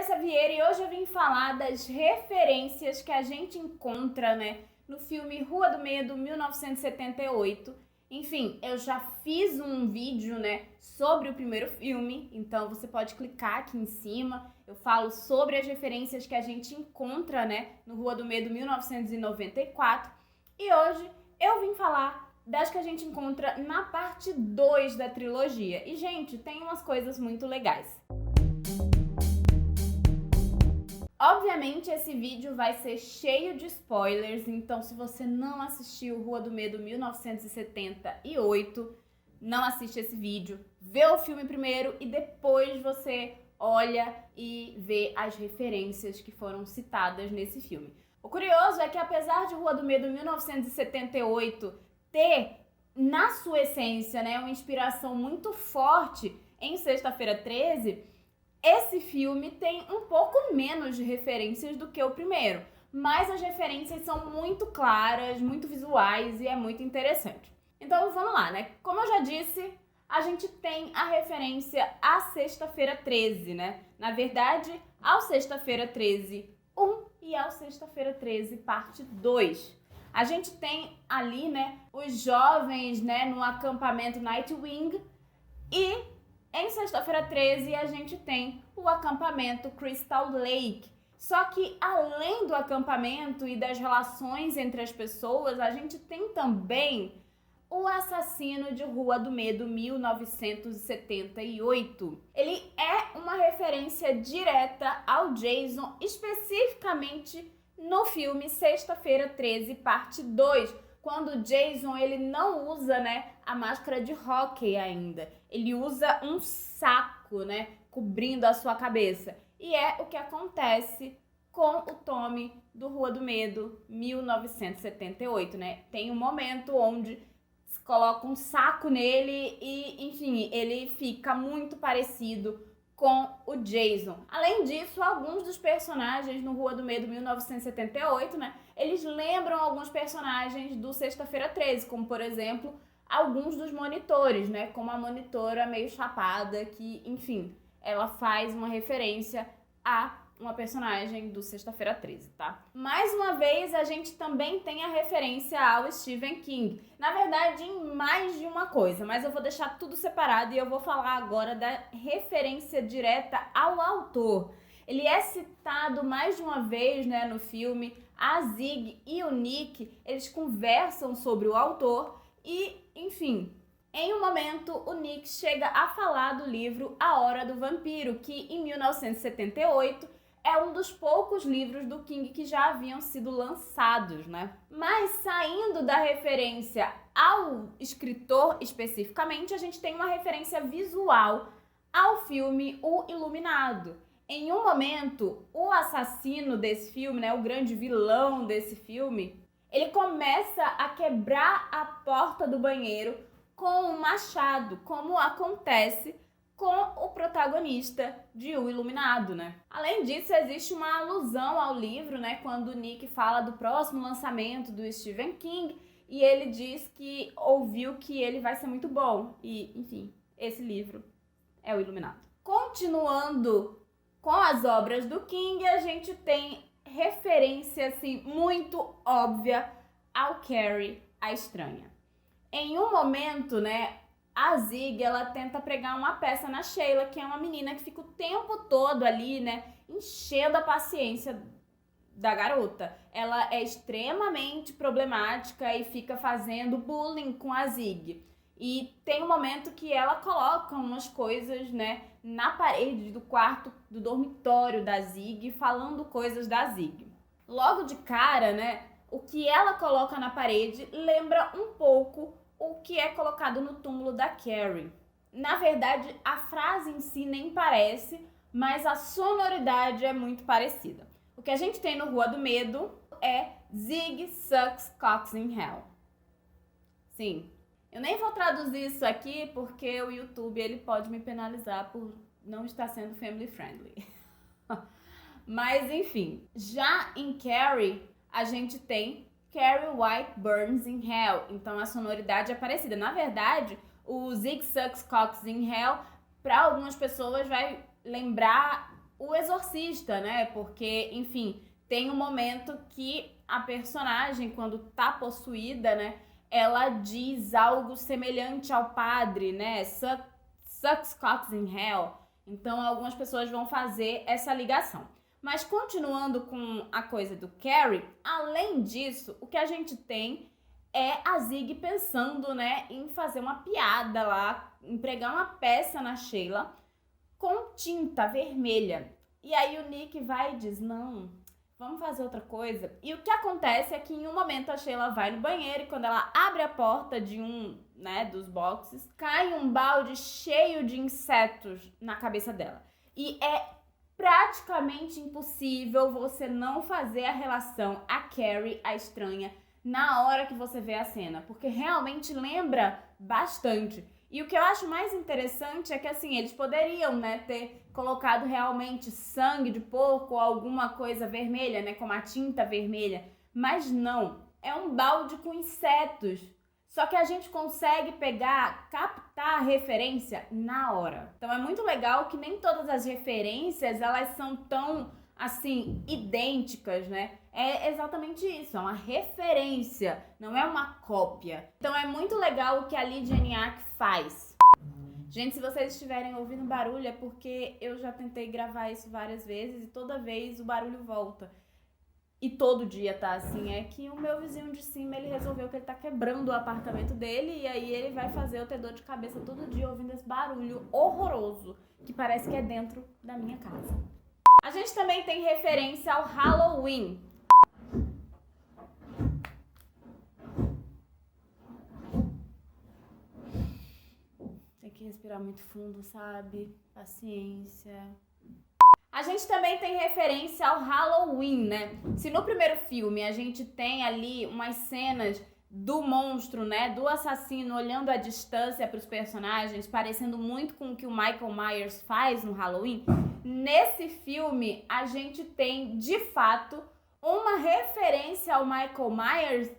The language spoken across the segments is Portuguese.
Larissa Vieira e hoje eu vim falar das referências que a gente encontra, no filme Rua do Medo, 1978. Enfim, eu já fiz um vídeo, sobre o primeiro filme, então você pode clicar aqui em cima. Eu falo sobre as referências que a gente encontra, no Rua do Medo, 1994. E hoje eu vim falar das que a gente encontra na parte 2 da trilogia. E, gente, tem umas coisas muito legais. Obviamente, esse vídeo vai ser cheio de spoilers, então se você não assistiu Rua do Medo 1978, não assiste esse vídeo, vê o filme primeiro e depois você olha e vê as referências que foram citadas nesse filme. O curioso é que apesar de Rua do Medo 1978 ter, na sua essência, uma inspiração muito forte em Sexta-feira 13, esse filme tem um pouco menos de referências do que o primeiro, mas as referências são muito claras, muito visuais e é muito interessante. Então vamos lá, Como eu já disse, a gente tem a referência à Sexta-feira 13, Na verdade, ao Sexta-feira 13 1 e ao Sexta-feira 13 parte 2. A gente tem ali, os jovens, no acampamento Nightwing e em Sexta-feira 13, a gente tem o acampamento Crystal Lake. Só que, além do acampamento e das relações entre as pessoas, a gente tem também o Assassino de Rua do Medo 1978. Ele é uma referência direta ao Jason, especificamente no filme Sexta-feira 13, parte 2. Quando o Jason, ele não usa, a máscara de hóquei ainda. Ele usa um saco, cobrindo a sua cabeça. E é o que acontece com o Tommy do Rua do Medo, 1978, Tem um momento onde se coloca um saco nele e, enfim, ele fica muito parecido com o Jason. Além disso, alguns dos personagens no Rua do Medo 1978, eles lembram alguns personagens do Sexta-feira 13, como, por exemplo, alguns dos monitores, como a monitora meio chapada, que, enfim, ela faz uma referência a uma personagem do Sexta-feira 13, tá? Mais uma vez, a gente também tem a referência ao Stephen King. Na verdade, em mais de uma coisa, mas eu vou deixar tudo separado e eu vou falar agora da referência direta ao autor. Ele é citado mais de uma vez, no filme. A Zig e o Nick, eles conversam sobre o autor e, enfim, em um momento o Nick chega a falar do livro A Hora do Vampiro, que em 1978 é um dos poucos livros do King que já haviam sido lançados, Mas saindo da referência ao escritor especificamente, a gente tem uma referência visual ao filme O Iluminado. Em um momento, o assassino desse filme, o grande vilão desse filme, ele começa a quebrar a porta do banheiro com um machado, como acontece com o protagonista de O Iluminado, Além disso, existe uma alusão ao livro, quando o Nick fala do próximo lançamento do Stephen King e ele diz que ouviu que ele vai ser muito bom. E, enfim, esse livro é O Iluminado. Continuando com as obras do King, a gente tem referência, assim, muito óbvia ao Carrie, a Estranha. Em um momento, a Zig, ela tenta pregar uma peça na Sheila, que é uma menina que fica o tempo todo ali, enchendo a paciência da garota. Ela é extremamente problemática e fica fazendo bullying com a Zig. E tem um momento que ela coloca umas coisas, na parede do quarto do dormitório da Zig, falando coisas da Zig. Logo de cara, o que ela coloca na parede lembra um pouco o que é colocado no túmulo da Carrie. Na verdade, a frase em si nem parece, mas a sonoridade é muito parecida. O que a gente tem no Rua do Medo é Zig sucks cocks in hell. Sim. Eu nem vou traduzir isso aqui porque o YouTube ele pode me penalizar por não estar sendo family friendly. Mas enfim, já em Carrie a gente tem Carrie White burns in hell, então a sonoridade é parecida. Na verdade, o Zig sucks cocks in hell para algumas pessoas vai lembrar o exorcista, né? Porque, enfim, tem um momento que a personagem, quando tá possuída, né, ela diz algo semelhante ao padre, né? Sucks cocks in hell. Então, algumas pessoas vão fazer essa ligação. Mas continuando com a coisa do Carrie, além disso, o que a gente tem é a Zig pensando, né, em fazer uma piada lá, em pregar uma peça na Sheila com tinta vermelha. E aí o Nick vai e diz, não, vamos fazer outra coisa. E o que acontece é que em um momento a Sheila vai no banheiro e quando ela abre a porta de um, né, dos boxes, cai um balde cheio de insetos na cabeça dela. E é praticamente impossível você não fazer a relação a Carrie, a estranha, na hora que você vê a cena, porque realmente lembra bastante. E o que eu acho mais interessante é que, assim, eles poderiam, né, ter colocado realmente sangue de porco ou alguma coisa vermelha, né, como a tinta vermelha, mas não, é um balde com insetos. Só que a gente consegue captar a referência na hora. Então é muito legal que nem todas as referências, elas são tão, assim, idênticas, né? É exatamente isso, é uma referência, não é uma cópia. Então é muito legal o que a Lydia Eniac faz. Gente, se vocês estiverem ouvindo barulho é porque eu já tentei gravar isso várias vezes e toda vez o barulho volta. E todo dia tá assim, é que o meu vizinho de cima, ele resolveu que ele tá quebrando o apartamento dele e aí ele vai fazer eu ter dor de cabeça todo dia ouvindo esse barulho horroroso, que parece que é dentro da minha casa. A gente também tem referência ao Halloween. Tem que respirar muito fundo, sabe? Paciência. A gente também tem referência ao Halloween, né? Se no primeiro filme a gente tem ali umas cenas do monstro, né, do assassino olhando à distância para os personagens, parecendo muito com o que o Michael Myers faz no Halloween, nesse filme a gente tem, de fato, uma referência ao Michael Myers,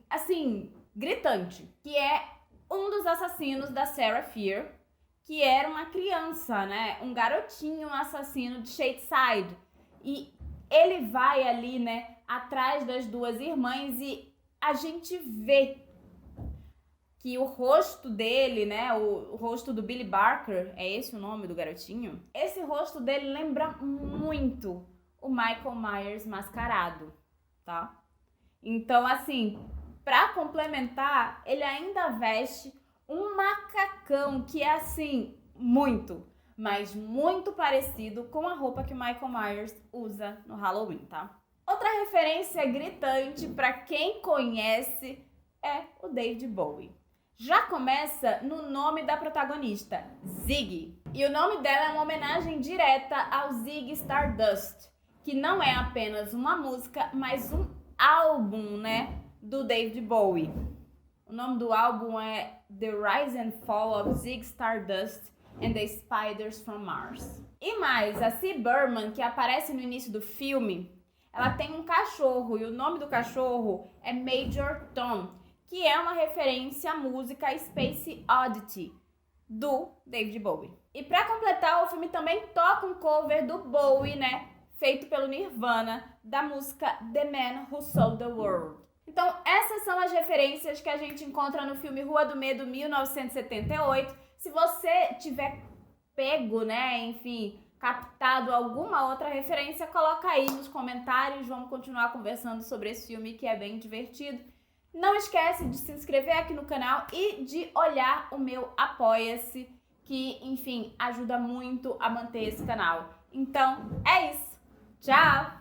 assim, gritante, que é um dos assassinos da Sarah Fier, que era uma criança, né? Um garotinho, um assassino de Shadeside. E ele vai ali, né, atrás das duas irmãs e a gente vê que o rosto dele, né, o rosto do Billy Barker, é esse o nome do garotinho? Esse rosto dele lembra muito o Michael Myers mascarado, tá? Então, assim, pra complementar, ele ainda veste um macacão que é assim, muito, mas muito parecido com a roupa que o Michael Myers usa no Halloween, tá? Outra referência gritante para quem conhece é o David Bowie. Já começa no nome da protagonista, Ziggy. E o nome dela é uma homenagem direta ao Ziggy Stardust, que não é apenas uma música, mas um álbum, né, do David Bowie. O nome do álbum é The Rise and Fall of Ziggy Stardust and the Spiders from Mars. E mais, a Sea Berman, que aparece no início do filme, ela tem um cachorro e o nome do cachorro é Major Tom, que é uma referência à música Space Oddity do David Bowie. E para completar, o filme também toca um cover do Bowie, né, feito pelo Nirvana, da música The Man Who Sold the World. Então, essas são as referências que a gente encontra no filme Rua do Medo, 1978. Se você tiver pego, né, enfim, captado alguma outra referência, coloca aí nos comentários. Vamos continuar conversando sobre esse filme que é bem divertido. Não esquece de se inscrever aqui no canal e de olhar o meu Apoia-se, que, enfim, ajuda muito a manter esse canal. Então, é isso. Tchau!